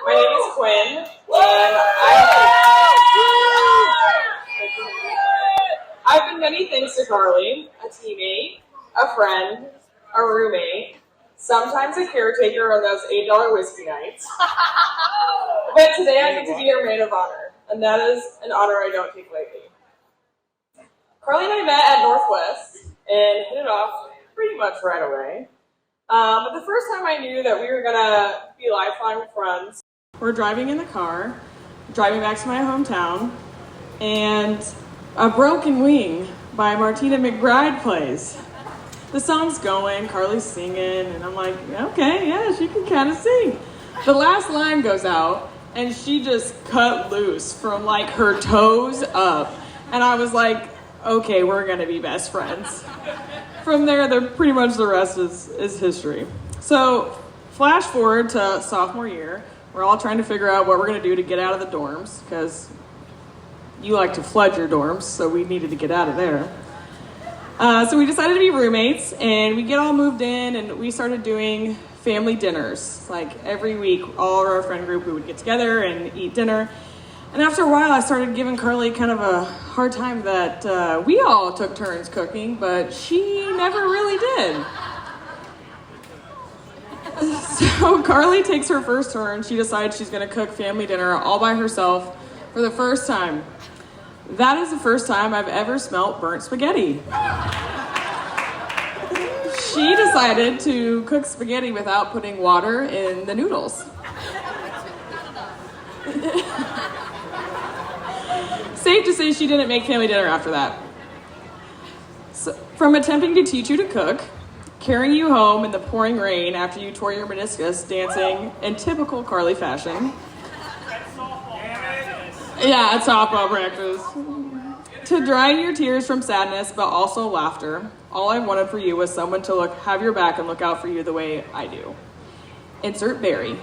My name is Quinn, and I've been many things to Carly: a teammate, a friend, a roommate, sometimes a caretaker on those $8 whiskey nights. But today I get to be her maid of honor, and that is an honor I don't take lightly. Carly and I met at Northwest and hit it off pretty much right away. But the first time I knew that we were going to be lifelong friends, we're driving in the car, driving back to my hometown, and A Broken Wing by Martina McBride plays. The song's going, Carly's singing, and I'm like, okay, yeah, she can kind of sing. The last line goes out, and she just cut loose from like her toes up. And I was like, okay, we're gonna be best friends. From there, pretty much the rest is history. So, flash forward to sophomore year. We're all trying to figure out what we're gonna do to get out of the dorms, because you like to flood your dorms, so we needed to get out of there. So we decided to be roommates, and we get all moved in, and we started doing family dinners. Like every week, all of our friend group, we would get together and eat dinner. And after a while, I started giving Carly kind of a hard time that we all took turns cooking, but she never really did. So Carly takes her first turn. She decides she's going to cook family dinner all by herself for the first time. That is the first time I've ever smelt burnt spaghetti. She decided to cook spaghetti without putting water in the noodles. Safe to say she didn't make family dinner after that. So, from attempting to teach you to cook, carrying you home in the pouring rain after you tore your meniscus dancing in typical Carly fashion. Yeah, at softball practice. To drying your tears from sadness, but also laughter. All I wanted for you was someone to have your back and look out for you the way I do. Insert Barry.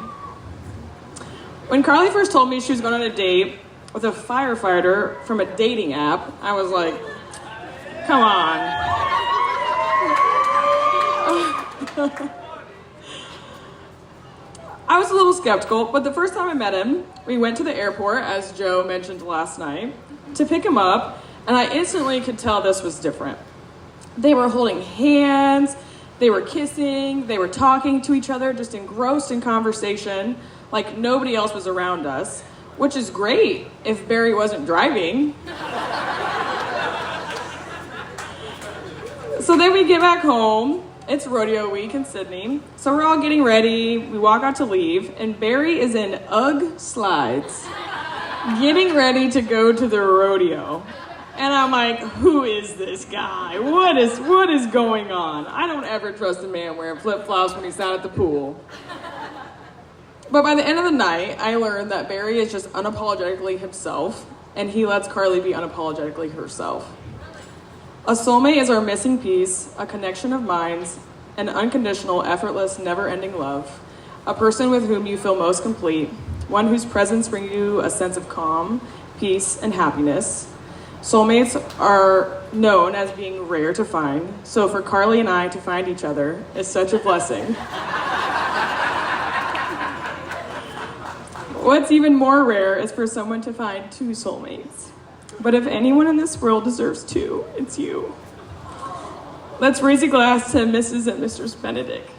When Carly first told me she was going on a date with a firefighter from a dating app, I was like, come on. I was a little skeptical, but the first time I met him, we went to the airport, as Joe mentioned last night, to pick him up, and I instantly could tell this was different. They were holding hands, they were kissing, they were talking to each other, just engrossed in conversation, like nobody else was around us, which is great if Barry wasn't driving. So then we get back home. It's rodeo week in Sydney, so we're all getting ready. We walk out to leave, and Barry is in UGG slides, getting ready to go to the rodeo. And I'm like, who is this guy? What is going on? I don't ever trust a man wearing flip-flops when he's down at the pool. But by the end of the night, I learned that Barry is just unapologetically himself, and he lets Carly be unapologetically herself. A soulmate is our missing piece, a connection of minds, an unconditional, effortless, never-ending love, a person with whom you feel most complete, one whose presence brings you a sense of calm, peace, and happiness. Soulmates are known as being rare to find, so for Carly and I to find each other is such a blessing. What's even more rare is for someone to find two soulmates. But if anyone in this world deserves two, it's you. Let's raise a glass to Mrs. and Mr. Benedict.